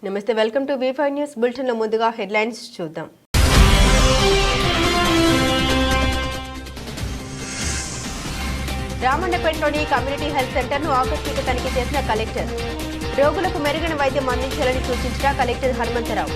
నమస్తే, welcome to V5 news bulletin లో ముందుగా హెడ్లైన్స్ చూద్దాం. రామన్నపేటలోని కమ్యూనిటీ హెల్త్ సెంటర్ ను ఆకస్మిక తనిఖీ చేసిన కలెక్టర్. రోగులకు మెరుగైన వైద్యం అందించాలని సూచించిన కలెక్టర్ హనుమంతరావు.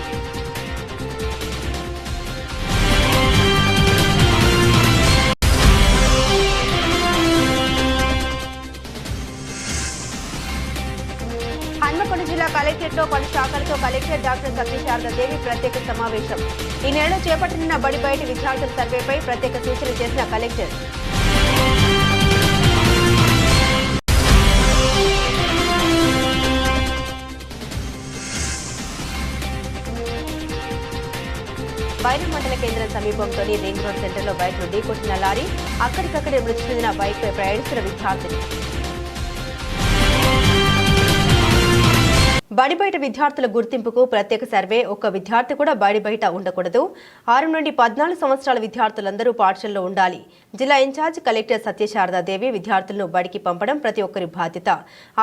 హన్మకొండ జిల్లా కలెక్టరేట్ లో పలు శాఖలతో కలెక్టర్ డాక్టర్ సత్యశారదాదేవి ప్రత్యేక సమావేశం. ఈ నెలలో చేపట్టనున్న బడి బయట విద్యార్థుల సర్వేపై ప్రత్యేక సూచనలు చేసిన కలెక్టర్. వైరా మండల కేంద్రం సమీపంలోని రింగ్ రోడ్ సెంటర్లో బైక్ ను ఢీకొట్టిన లారీ, అక్కడికక్కడే మృతి చెందిన బైక్ పై ప్రయాణిస్తున్న విద్యార్థిని. బడి బయట విద్యార్థుల గుర్తింపుకు ప్రత్యేక సర్వే. ఒక్క విద్యార్థి కూడా బడి బయట ఉండకూడదు. 6 నుండి 14 సంవత్సరాల విద్యార్థులందరూ పాఠశాలలో ఉండాలి. జిల్లా ఇన్ఛార్జ్ కలెక్టర్ సత్యశారదాదేవి విద్యార్థులను బడికి పంపడం ప్రతి ఒక్కరి బాధ్యత.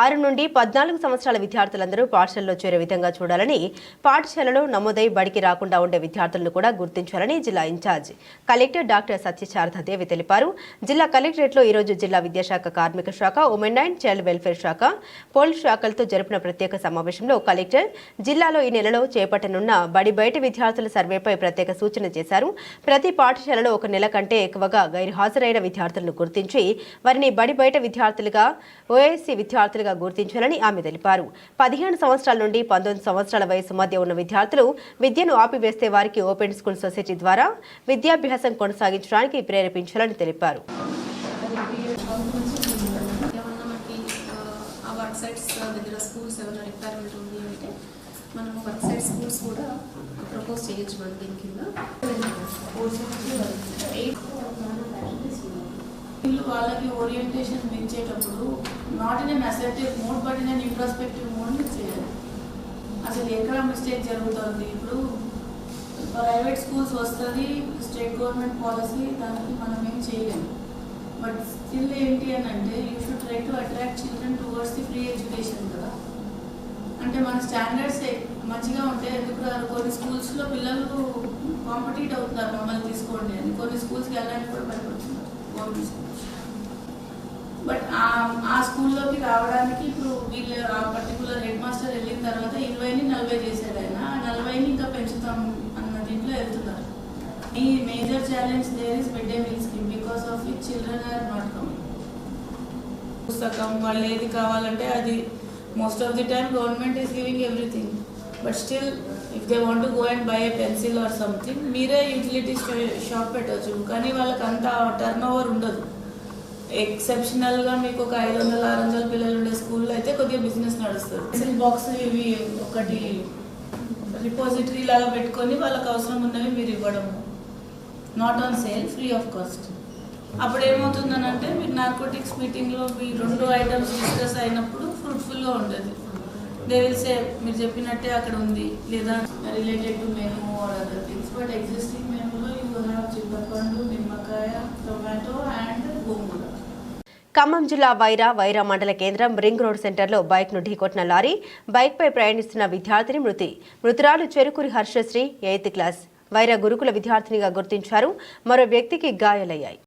6 నుండి 14 సంవత్సరాల విద్యార్థులందరూ పాఠశాలలో చేరే విధంగా చూడాలని, పాఠశాలలో నమోదై బడికి రాకుండా ఉండే విద్యార్థులను కూడా గుర్తించాలని జిల్లా ఇన్ఛార్జ్ కలెక్టర్ డాక్టర్ సత్యశారదాదేవి తెలిపారు. జిల్లా కలెక్టరేట్లో ఈరోజు జిల్లా విద్యాశాఖ, కార్మిక శాఖ, ఉమెన్ అండ్ చైల్డ్ వెల్ఫేర్ శాఖ, పోలీస్ శాఖలతో జరిపిన ప్రత్యేక సమావేశం కలెక్టర్ జిల్లాలో ఈ నెలలో చేపట్టనున్న బడి బయట విద్యార్థుల సర్వేపై ప్రత్యేక సూచన చేశారు. ప్రతి పాఠశాలలో 1 నెల కంటే ఎక్కువగా గైర్హాజరైన విద్యార్థులను గుర్తించి వారిని బడి బయట విద్యార్థులుగా, ఓఎస్సీ విద్యార్థులుగా గుర్తించాలని ఆమె తెలిపారు. 15 సంవత్సరాల నుండి 19 సంవత్సరాల వయసు మధ్య ఉన్న విద్యార్థులు విద్యను ఆపివేస్తే వారికి ఓపెన్ స్కూల్ సొసైటీ ద్వారా విద్యాభ్యాసం కొనసాగించడానికి ప్రేరేపించాలని తెలిపారు. స్కూల్స్ ఏమైనా రిక్వైర్మెంట్ ఉంది అంటే మనం వర్క్ సైడ్ స్కూల్స్ కూడా ప్రపోజ్ చేయొచ్చు. మనం దీని కింద వాళ్ళకి ఓరియంటేషన్ పెంచేటప్పుడు not in an assertive mode but in an introspective mode చేయాలి. అసలు ఎక్కడ మిస్టేక్ జరుగుతుంది. ఇప్పుడు ప్రైవేట్ స్కూల్స్ వస్తుంది, స్టేట్ గవర్నమెంట్ పాలసీ, దానికి మనం ఏం చేయలేము. బట్ స్టిల్ ఏంటి అని అంటే you should try to attract children towards the free education కదా. అంటే మన స్టాండర్డ్స్ మంచిగా ఉంటే ఎందుకు రాదు. కొన్ని స్కూల్స్లో పిల్లలు కాంపిటీట్ అవుతున్నారు, మమ్మల్ని తీసుకోండి అని. కొన్ని స్కూల్స్కి వెళ్ళడానికి కూడా భయపడుతున్నారు గవర్నమెంట్ స్కూల్స్. బట్ ఆ స్కూల్లోకి రావడానికి ఇప్పుడు వీళ్ళు ఆ పర్టికులర్ హెడ్ మాస్టర్ వెళ్ళిన తర్వాత 20ని 40 చేశాడు ఆయన. 40ని ఇంకా పెంచుతాం అన్న దీంట్లో వెళ్తున్నారు. ఈ major challenge there is mid day meal scheme, because of which children are not coming. పుస్తకం వాళ్ళు ఏది కావాలంటే అది most of the time government is giving everything. But still if they want to go and buy a pencil or something, మీరే utility shop పెట్టవచ్చు. కానీ వాళ్ళకి అంత టర్న్ ఓవర్ ఉండదు. ఎక్సెప్షనల్గా మీకు ఒక 500-600 పిల్లలు ఉండే స్కూల్లో అయితే కొద్దిగా బిజినెస్ నడుస్తుంది. పెన్సిల్ బాక్స్ ఇవి ఒకటి రిపోజిటరీ లాగా పెట్టుకొని వాళ్ళకి అవసరం ఉన్నవి మీరు ఇవ్వడము, not on sale, free of cost. అప్పుడు ఏమవుతుందని అంటే మీరు నార్కోటిక్స్ మీటింగ్లో మీ 2 ఐటమ్స్ డిస్కస్ అయినప్పుడు ఫ్రూట్ఫుల్గా ఉండదు. దే విల్ సే మీరు చెప్పినట్టే అక్కడ ఉంది, లేదా related to menu or other things. But existing మెనూలో యూ హ్యావ్ చింతపండు, నిమ్మకాయ, టొమాటో అండ్ గోంగూర. ఖమ్మం జిల్లా వైరా మండల కేంద్రం రింగ్ రోడ్ సెంటర్లో బైక్ ను ఢీకొట్టిన లారీ, బైక్ పై ప్రయాణిస్తున్న విద్యార్థిని మృతి. మృతురాలు చెరుకూరి హర్షశ్రీ 8th క్లాస్ వైరా గురుకుల విద్యార్థినిగా గుర్తించారు. మరో వ్యక్తికి గాయాలయ్యాయి.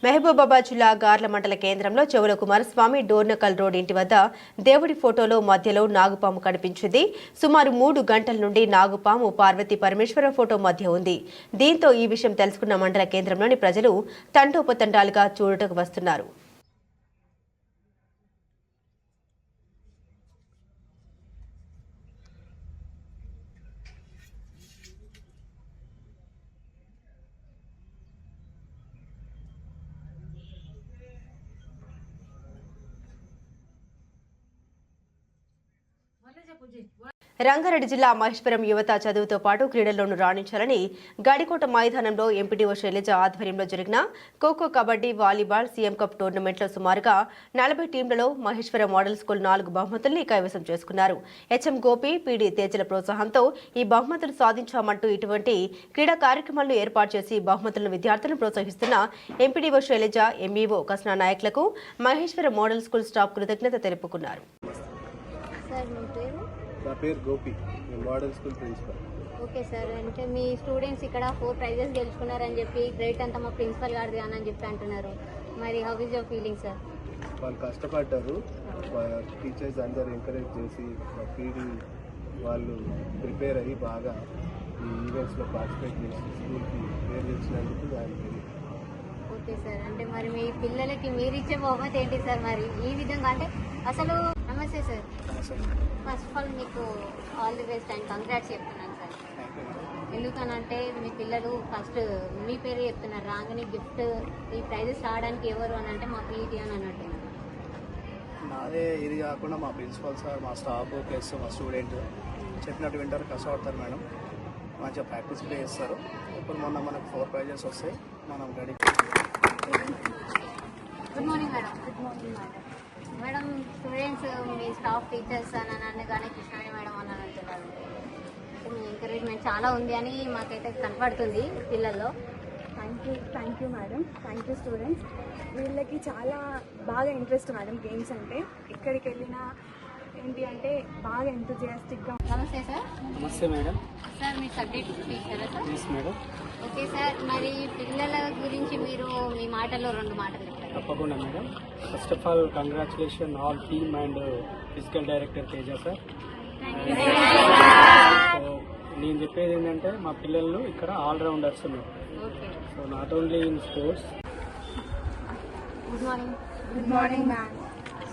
మహబూబాబాద్ జిల్లా గార్ల మండల కేంద్రంలో చెవుల కుమారస్వామి డోర్నకల్ రోడ్ ఇంటి వద్ద దేవుడి ఫోటోలో మధ్యలో నాగుపాము కనిపించింది. సుమారు 3 గంటల నుండి నాగుపాము పార్వతీ పరమేశ్వర ఫోటో మధ్య ఉంది. దీంతో ఈ విషయం తెలుసుకున్న మండల కేంద్రంలోని ప్రజలు తండోపతండాలుగా చూడటకు వస్తున్నారు. రంగారెడ్డి జిల్లా మహేశ్వరం యువత చదువుతో పాటు క్రీడల్లోనూ రాణించాలని గాడికోట మైదానంలో ఎంపీడీఓ శైలజ ఆధ్వర్యంలో జరిగిన kho kho, kabaddi, volleyball, CM cup టోర్నమెంట్లో సుమారుగా 40 టీంలలో మహేశ్వరం మోడల్ స్కూల్ 4 బహుమతుల్ని కైవసం చేసుకున్నారు. హెచ్ఎం గోపి, పీడీ తేజల ప్రోత్సాహంతో ఈ బహుమతులు సాధించామంటూ ఇటువంటి క్రీడా కార్యక్రమాలను ఏర్పాటు చేసి బహుమతులను విద్యార్థులను ప్రోత్సహిస్తున్న ఎంపీడీఓ శైలజ, ఎంఈఓ కస్నా నాయకులకు మహేశ్వరం మోడల్ స్కూల్ స్టాఫ్ కృతజ్ఞత తెలుపుకున్నారు. నా పేరు గోపి, నేను model school principal. Okay sir, అంటే మీ స్టూడెంట్స్ ఇక్కడ 4 ప్రైజెస్ గెలుచుకున్నారని చెప్పి గ్రేట్ అంతా మా ప్రిన్సిపల్ గారిది అని చెప్పి అంటున్నారు. మరి how is your feeling sir? వాళ్ళు కష్టపడ్డారు, టీచర్స్ అందరూ ఎంకరేజ్ చేసి మా పీడీ వాళ్ళు ప్రిపేర్ అయ్యి బాగా ఈ ఈవెంట్స్లో పార్టిసిపేట్ చేసి స్కూల్కి పేరు తెచ్చినందుకు దానికి. ఓకే సార్, అంటే మరి మీ పిల్లలకి మీరు ఇచ్చే బహుమతి ఏంటి సార్? మరి ఈ విధంగా అంటే అసలు నమస్తే సార్, ఫస్ట్ ఆఫ్ ఆల్ మీకు all the best and congrats చెప్తున్నాను సార్. ఎందుకనంటే మీ పిల్లలు ఫస్ట్ మీ పేరు చెప్తున్నారు, రాగానే గిఫ్ట్ ఈ ప్రైజెస్ రావడానికి ఎవరు అని అంటే మా పీటీ అని అన్నట్టున్నారు. నాదే ఇది కాకుండా మా ప్రిన్సిపల్ సార్, మా స్టాఫ్ ప్లస్ మా స్టూడెంట్ చెప్పినట్టు వింటారు, కష్టపడతారు మేడం, మంచిగా ప్రాక్టీస్ ప్లే చేస్తారు. ఇప్పుడు మొన్న మనకు 4 ప్రైజెస్ వస్తాయి, మనం ready. Good morning madam. Good morning madam. Madam students మీ స్టాఫ్ టీచర్స్ అని అనగానే కృష్ణాని మేడం అని అంటున్నారు. మీ ఎంకరేజ్మెంట్ చాలా ఉంది అని మాకైతే కనపడుతుంది పిల్లల్లో. Thank you madam, thank you students. వీళ్ళకి చాలా బాగా ఇంట్రెస్ట్ మేడం గేమ్స్ అంటే. ఎక్కడికి వెళ్ళినా ఏంటి అంటే బాగా ఎంతూజియాస్టిక్గా. నమస్తే సార్. నమస్తే మేడం. సార్ మీ సబ్జెక్ట్ టీచరా sir? Yes madam. Okay sir, మరి పిల్లల గురించి మీరు మీ మాటల్లో 2 మాటలు చెప్తారు. తప్పకుండా madam. First of all congratulation all team and physical director Teja sir. So నేను చెప్పేది ఏంటంటే మా పిల్లలు ఇక్కడ ఆల్రౌండర్స్ ఉన్నారు. Okay, so not only in sports. Good morning. Good morning ma'am.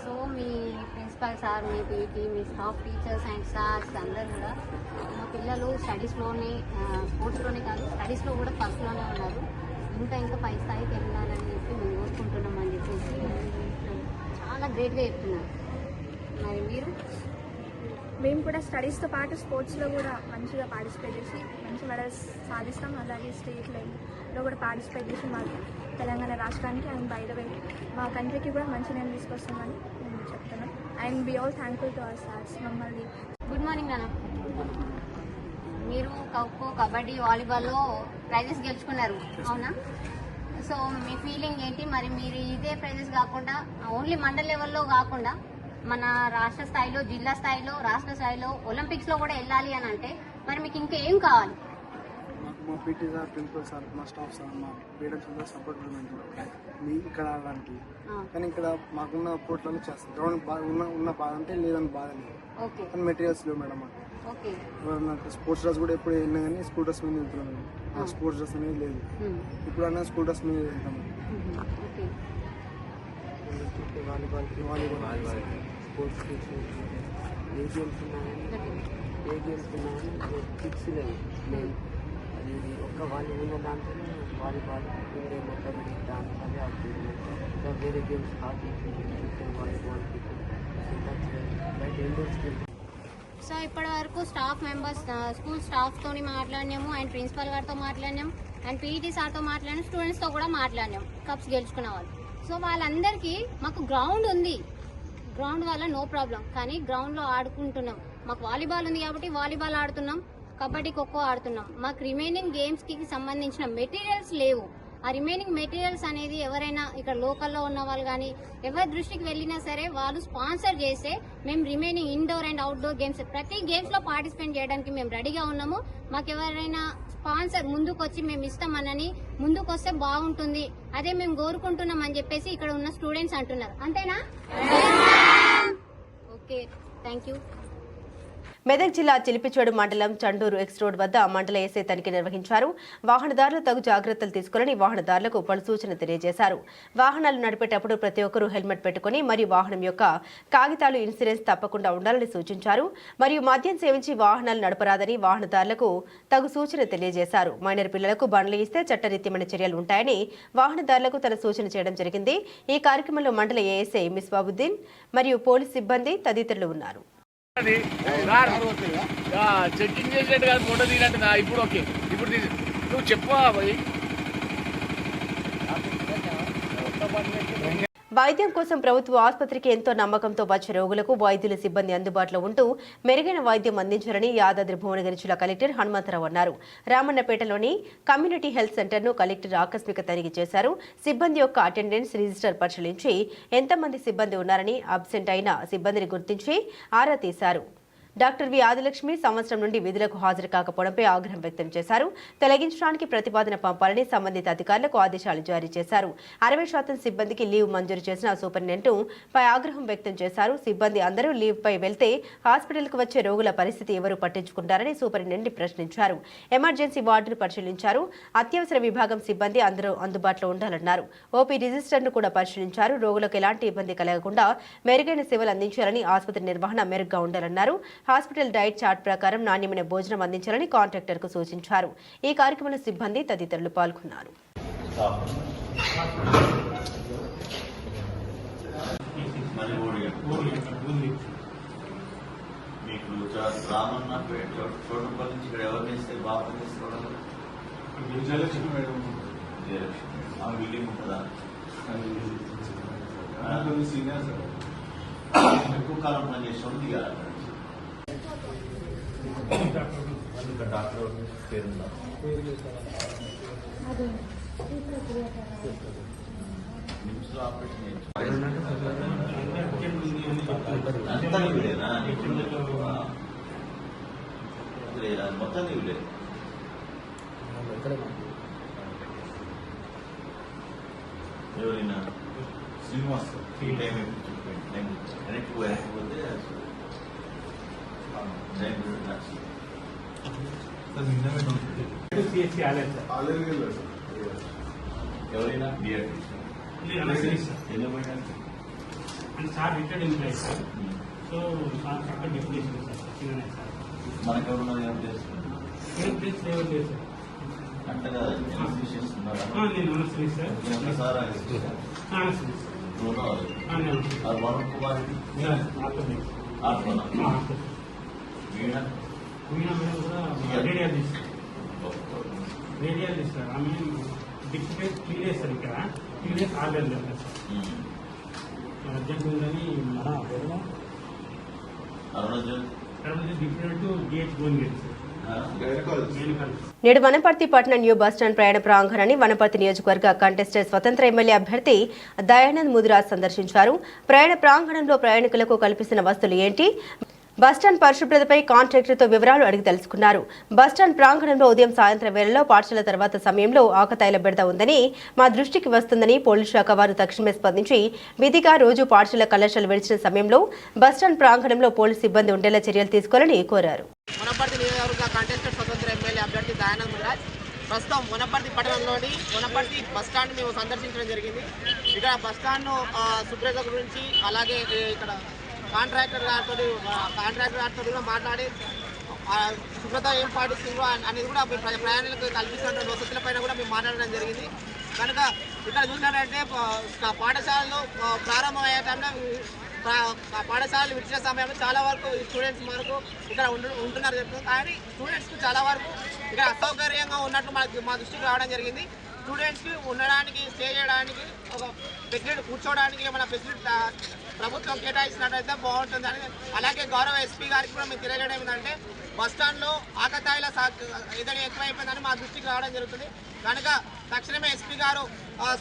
So మీ ప్రిన్సిపల్ సార్, మీ పీటీ, మీ స్టాఫ్ టీచర్స్ అండ్ సార్స్ అందరూ కూడా మా పిల్లలు స్టడీస్లోనే, స్పోర్ట్స్లోనే కాదు స్టడీస్లో కూడా ఫస్ట్లోనే ఉన్నారు. ఇంకా పై స్థాయికి వెళ్ళాలని చెప్పి మేము కోరుకుంటున్నాం అని చెప్పేసి చాలా గ్రేట్గా చెప్తున్నారు. మరి మీరు? మేము కూడా స్టడీస్తో పాటు స్పోర్ట్స్లో కూడా మంచిగా పార్టిసిపేట్ చేసి మంచి మెడల్స్ సాధిస్తాం. అలాగే స్టేట్ లెవెల్లో కూడా పార్టిసిపేట్ చేసి మా తెలంగాణ రాష్ట్రానికి అండ్ బై ద వే మా కంట్రీకి కూడా మంచి నేమ్ తీసుకొస్తామని నేను చెప్తున్నాను. And be all thankful to our sirs మమ్మల్ని. గుడ్ మార్నింగ్ నాన్న. మీరు ఖోఖో, కబడ్డీ, వాలీబాల్లో ప్రైజెస్ గెలుచుకున్నారు అవునా? సో మీ ఫీలింగ్ ఏంటి? మరి మీరు ఇదే ప్రైజెస్ కాకుండా ఓన్లీ మండల్ లెవెల్లో కాకుండా మన రాష్ట్ర స్థాయిలో, జిల్లా స్థాయిలో, రాష్ట్ర స్థాయిలో, ఒలింపిక్స్లో కూడా వెళ్ళాలి అని అంటే మరి మీకు ఇంకేం కావాలి? మాకు మా పీటీ సార్, ప్రిన్సిపల్ సార్, మా స్టాఫ్ సార్, మా పేరెంట్స్ అందరూ సపోర్ట్ మీ ఇక్కడ ఆడడానికి. కానీ ఇక్కడ మాకున్న పోట్లలో చేస్తాం. గ్రౌండ్ బాగా ఉన్న బాధ అంటే లేదని బాధ లేదు. ఓకే, కానీ మెటీరియల్స్ లేవు మేడం మాకు. ఓకే. స్పోర్ట్స్ డ్రెస్ కూడా ఎప్పుడు వెళ్ళినా కానీ స్కూల్ డ్రెస్ మీద వెళ్తున్నాను. ఆ స్పోర్ట్స్ డ్రెస్ అనేది లేదు. ఇప్పుడు అన్నా స్కూల్ డ్రెస్ మీద వెళ్తాము. ఓకే, వాలీబాల్ స్పోర్ట్స్ ఏ గేమ్స్ ఉన్నాయని ఫిక్స్ లేదు. అది ఒక్క వాలీబాల్ ఉన్న దాంట్లో వాలీబాల్ వేరే మొత్తం దాంట్లో ఇంకా వేరే గేమ్స్ హాకీ, వాలీబాల్, బయట ఇండోర్ గేమ్స్. సో ఇప్పటి వరకు స్టాఫ్ మెంబర్స్, స్కూల్ స్టాఫ్తో మాట్లాడినాము అండ్ ప్రిన్సిపల్ గారితో మాట్లాడినాం అండ్ పీఈటీ సార్తో మాట్లాడినాం, స్టూడెంట్స్తో కూడా మాట్లాడినాం కప్స్ గెలుచుకున్న వాళ్ళు. సో వాళ్ళందరికీ మాకు గ్రౌండ్ ఉంది, గ్రౌండ్ వల్ల నో ప్రాబ్లం, కానీ గ్రౌండ్లో ఆడుకుంటున్నాం. మాకు వాలీబాల్ ఉంది కాబట్టి వాలీబాల్ ఆడుతున్నాం, కబడ్డీ, ఖోఖో ఆడుతున్నాం. మాకు రిమైనింగ్ గేమ్స్కి సంబంధించిన మెటీరియల్స్ లేవు. ఆ రిమైనింగ్ మెటీరియల్స్ అనేది ఎవరైనా ఇక్కడ లోకల్లో ఉన్న వాళ్ళు కానీ ఎవరి దృష్టికి వెళ్ళినా సరే వాళ్ళు స్పాన్సర్ చేస్తే మేము remaining indoor and outdoor games ప్రతి గేమ్స్లో పార్టిసిపేట్ చేయడానికి మేము రెడీగా ఉన్నాము. మాకు ఎవరైనా స్పాన్సర్ ముందుకు వచ్చి మేము ఇస్తామనని ముందుకు వస్తే బాగుంటుంది, అదే మేము కోరుకుంటున్నాం అని చెప్పేసి ఇక్కడ ఉన్న స్టూడెంట్స్ అంటున్నారు. అంతేనా? Okay, thank you. మెదక్ జిల్లా చిలిపిచోడు మండలం చండూరు ఎక్స్ రోడ్ వద్ద మండల ఎస్ఐ తనిఖీ నిర్వహించారు. వాహనదారులు తగు జాగ్రత్తలు తీసుకోవాలని వాహనదారులకు పలు సూచనలు తెలియజేశారు. వాహనాలు నడిపేటప్పుడు ప్రతి ఒక్కరూ హెల్మెట్ పెట్టుకుని మరియు వాహనం యొక్క కాగితాలు, ఇన్సూరెన్స్ తప్పకుండా ఉండాలని సూచించారు. మరియు మద్యం సేవించి వాహనాలు నడపరాదని వాహనదారులకు తగు సూచన తెలియజేశారు. మైనర్ పిల్లలకు బండ్లు ఇస్తే చట్టరీత్యమైన చర్యలు ఉంటాయని వాహనదారులకు తన సూచన చేయడం జరిగింది. ఈ కార్యక్రమంలో మండల ఏఎస్ఐ మిస్బాబుద్దీన్ మరియు పోలీస్ సిబ్బంది తదితరులు ఉన్నారు. చెక్కింగ్ చేసినట్టు కాదు, ఫోటో తీయనట్టు ఇప్పుడు ఓకే. ఇప్పుడు నువ్వు చెప్పవా పోయి. వైద్యం కోసం ప్రభుత్వ ఆసుపత్రికి ఎంతో నమ్మకంతో వచ్చే రోగులకు వైద్యుల సిబ్బంది అందుబాటులో ఉంటూ మెరుగైన వైద్యం అందించాలని యాదాద్రి భువనగిరి జిల్లా కలెక్టర్ హనుమంతరావు అన్నారు. రామన్నపేటలోని కమ్యూనిటీ హెల్త్ సెంటర్ను కలెక్టర్ ఆకస్మిక తనిఖీ చేశారు. సిబ్బంది యొక్క అటెండెన్స్ రిజిస్టర్ పరిశీలించి ఎంతమంది సిబ్బంది ఉన్నారని, అబ్సెంట్ అయిన సిబ్బందిని గుర్తించి ఆరా తీశారు. డాక్టర్ వి ఆదిలక్ష్మి సంవత్సరం నుండి విధులకు హాజరు కాకపోవడంపై ఆగ్రహం వ్యక్తం చేశారు. తొలగించడానికి ప్రతిపాదన పంపాలని సంబంధిత అధికారులకు ఆదేశాలు జారీ చేశారు. 60% సిబ్బందికి లీవ్ మంజూరు చేసిన సూపరింటెండెంట్ పై ఆగ్రహం వ్యక్తం చేశారు. సిబ్బంది అందరూ లీవ్ పై వెళ్తే హాస్పిటల్కు వచ్చే రోగుల పరిస్థితి ఎవరు పట్టించుకుంటారని సూపరింటెండెంట్ ప్రశ్నించారు. ఎమర్జెన్సీ వార్డును పరిశీలించారు. అత్యవసర విభాగం సిబ్బంది అందరూ అందుబాటులో ఉండాలన్నారు. ఓపీ రిజిస్టర్ను కూడా పరిశీలించారు. రోగులకు ఎలాంటి ఇబ్బంది కలగకుండా మెరుగైన సేవలు అందించాలని, ఆసుపత్రి నిర్వహణ మెరుగ్గా ఉండాలన్నారు. హాస్పిటల్ డైట్ చార్ట్ ప్రకారం నాణ్యమైన భోజనం అందించాలని కాంట్రాక్టర్కు సూచించారు. ఈ కార్యక్రమంలో సిబ్బంది తదితరులు పాల్గొన్నారు. ఎక్కువ కాలం పనిచేసేవాళ్ళు దిగాలి. డాక్టర్ పేరుందా? నిమ్స్ లో ఆపరేషన్ అంతా ఇవ్వలేనా? మొత్తం ఇవ్వలేదు. ఎవరైనా శ్రీనివాస్ ఈ టైం చెప్పండి. నేను వెనక్కి పోయకపోతే ఎవరైనా sir retired employee sir. So sir అక్కడ డిప్యూటేషన్ సార్ చిన్న సార్. మనకెవరున్నది ఏం చేస్తుంది ప్లేస్ లేవర్ లేదు సార్. అంటగా నేను Anasri sir. Sir Anasri sir. Varun Kumar radiologist sir. ఆమె డిప్యూటేట్ 3 days సార్. ఇక్కడ 3 days ఆర్డర్ లేదు సార్. అర్జెంట్ ఉందని deputed to DH Bhuvanagiri sir. నేడు వనపర్తి పట్టణ న్యూ బస్టాండ్ ప్రయాణ ప్రాంగణాన్ని వనపర్తి నియోజకవర్గ కంటెస్టెడ్ స్వతంత్ర ఎమ్మెల్యే అభ్యర్థి దయానంద్ ముదిరాజ్ సందర్శించారు. ప్రయాణ ప్రాంగణంలో ప్రయాణికులకు కల్పిస్తున్న వస్తువులు ఏంటి, బస్టాండ్ పరిశుభ్రతపై కాంట్రాక్టర్తో వివరాలు అడిగి తెలుసుకున్నారు. బస్టాండ్ ప్రాంగణంలో ఉదయం సాయంత్రం వేళలో పాఠశాల తర్వాత సమయంలో ఆకతాయిల బెడద ఉందని మా దృష్టికి వస్తుందని పోలీసు శాఖ వారు తక్షణమే స్పందించి విధిగా రోజు పాఠశాల కళాశాల విడిచిన సమయంలో బస్టాండ్ ప్రాంగణంలో పోలీసు సిబ్బంది ఉండేలా చర్యలు తీసుకోవాలని కోరారు. వనపర్తి నియోజకవర్గ కంటెస్టెడ్ స్వతంత్ర ఎమ్మెల్యే అభ్యర్థి దయానంద్ ముదిరాజ్ ప్రస్తుతం వనపర్తి పట్టణంలోని వనపర్తి బస్టాండ్ మేము సందర్శించడం జరిగింది. ఇక్కడ బస్టాండ్ను శుభ్రత గురించి అలాగే ఇక్కడ కాంట్రాక్టర్ గారితో కూడా మాట్లాడి శుభ్రత ఏం పాటిస్తుందో అనేది కూడా ప్రయాణికులకు కల్పిస్తున్న వసతులపైన కూడా మేము మాట్లాడడం జరిగింది. కనుక ఇక్కడ చూసినట్లయితే పాఠశాలలు ప్రారంభమయ్యే టైంలో పాఠశాలలు విడిచిన సమయంలో చాలా వరకు స్టూడెంట్స్ మనకు ఇక్కడ ఉంటున్నారు చెప్తుంది. కానీ స్టూడెంట్స్కి చాలా వరకు ఇక్కడ అసౌకర్యంగా ఉన్నట్టు మా దృష్టికి రావడం జరిగింది. స్టూడెంట్స్కి ఉండడానికి, స్టే చేయడానికి ఒక ఫెసిలిటీ, కూర్చోవడానికి ఏమైనా ఫెసిలిటీ ప్రభుత్వం కేటాయించినట్లయితే బాగుంటుందని, అలాగే గౌరవ ఎస్పీ గారికి కూడా మేము తెలియజేయడం ఏంటంటే బస్టాండ్లో ఆకతాయిల ఏదైనా ఎక్కువైపోయిందని మా దృష్టికి రావడం జరుగుతుంది. కనుక తక్షణమే ఎస్పీ గారు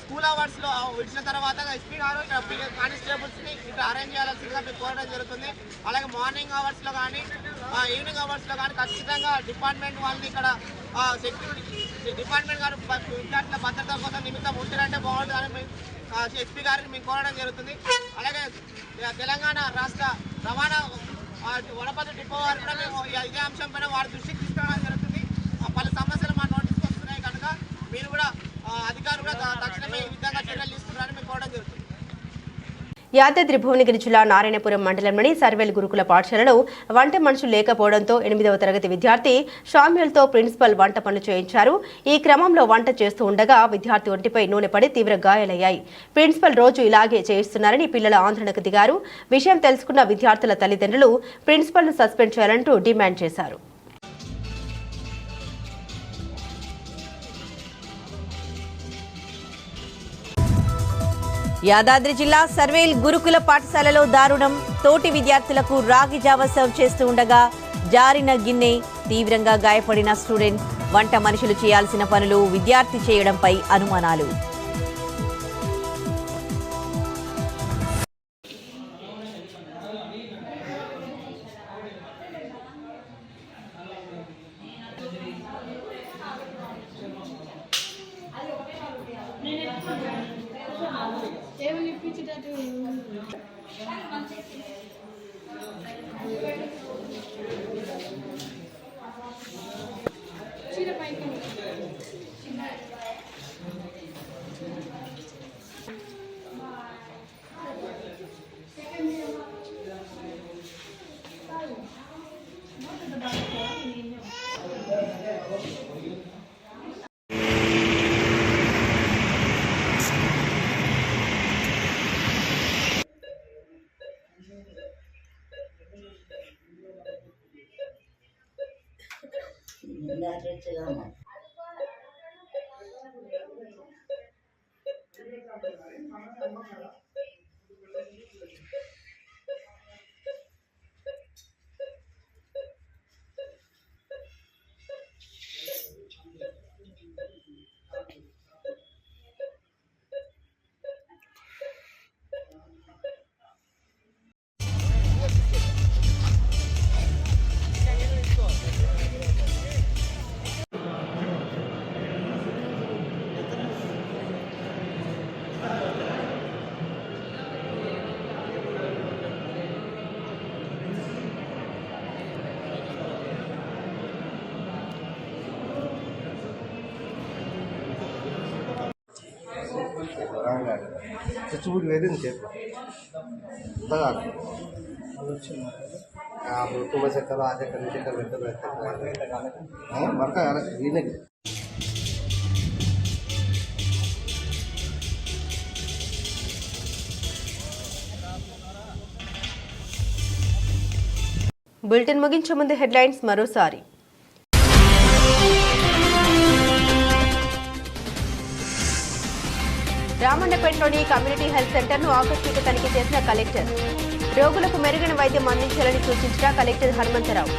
స్కూల్ అవర్స్లో వచ్చిన తర్వాత ఎస్పీ గారు ఇక్కడ కానిస్టేబుల్స్ని ఇక్కడ అరేంజ్ చేయాల్సిందిగా మేము కోరడం జరుగుతుంది. అలాగే మార్నింగ్ అవర్స్లో కానీ ఈవినింగ్ అవర్స్లో కానీ ఖచ్చితంగా డిపార్ట్మెంట్ వాళ్ళని ఇక్కడ సెక్యూరిటీ డిపార్ట్మెంట్ గారు విద్యార్థుల భద్రత కోసం నిమిత్తం ఉంచారంటే బాగుంటుందని ఎస్పీ గారిని మేము కోరడం జరుగుతుంది. అలాగే తెలంగాణ రాష్ట్ర రవాణా వనపర్తి డిపో వారు కూడా మేము ఇదే అంశం పైన వారి దృష్టికి తీసుకురావడం జరుగుతుంది. పలు సమస్యలు మా నోటీస్కి వస్తున్నాయి కనుక మీరు కూడా అధికారులు కూడా తక్షణమే ఈ విధంగా చర్యలు తీసుకుంటారని మేము కోరడం జరుగుతుంది. యాదాద్రి భువనగిరి జిల్లా నారాయణపురం మండలంలోని సర్వేల్ గురుకుల పాఠశాలలో వంట మనుషులు లేకపోవడంతో 8వ తరగతి విద్యార్థి షామ్యుల్తో ప్రిన్సిపల్ వంట పనులు చేయించారు. ఈ క్రమంలో వంట చేస్తూ ఉండగా విద్యార్థి ఒంటిపై నూనె పడి తీవ్ర గాయాలయ్యాయి. ప్రిన్సిపల్ రోజు ఇలాగే చేయిస్తున్నారని పిల్లల ఆందోళనకు దిగారు. విషయం తెలుసుకున్న విద్యార్థుల తల్లిదండ్రులు ప్రిన్సిపల్ను సస్పెండ్ చేయాలంటూ డిమాండ్ చేశారు. యాదాద్రి జిల్లా సర్వేల్ గురుకుల పాఠశాలలో దారుణం. తోటి విద్యార్థులకు రాగి జావ సర్వ్ చేస్తూ ఉండగా జారిన గిన్నె, తీవ్రంగా గాయపడిన స్టూడెంట్. వంట మనుషులు చేయాల్సిన పనులు విద్యార్థి చేయడంపై అనుమానాలు. చూడు వేరే చెప్పు तुम्हें से करो आधे कर नीचे कर मरका यार ये బులెటిన్ ముగించే ముందు హెడ్లైన్స్ మరోసారి. రామన్నపేటలోని కమ్యూనిటీ హెల్త్ సెంటర్ను ఆకస్మిక తనిఖీ చేసిన కలెక్టర్. రోగులకు మెరుగైన వైద్యం అందించాలని సూచించిన కలెక్టర్ హనుమంతరావు.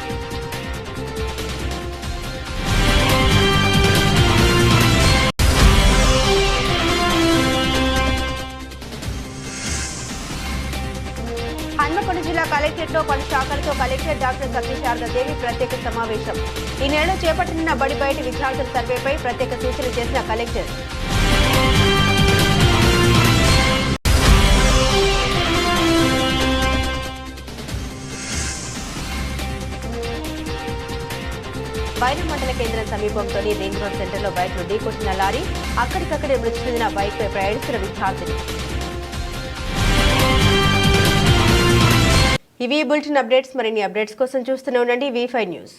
హన్మకొండ జిల్లా కలెక్టరేట్లో పలు శాఖలతో కలెక్టర్ డాక్టర్ సత్యశారదాదేవి ప్రత్యేక సమావేశం. ఈ నెలలో చేపట్టనున్న బడి బయట విద్యార్థుల సర్వేపై ప్రత్యేక సూచనలు చేసిన కలెక్టర్. బైరం మండల కేంద్రం సమీపంలోని రింగ్ రోడ్ సెంటర్లో బైక్ను ఢీకొట్టిన లారీ. అక్కడికక్కడే మృతి చెందిన బైక్పై ప్రయాణిస్తున్న విద్యార్థిని. ఇవి బులెటిన్ అప్డేట్స్. మరిన్ని అప్డేట్స్ కోసం చూస్తూనే ఉండండి V5 న్యూస్.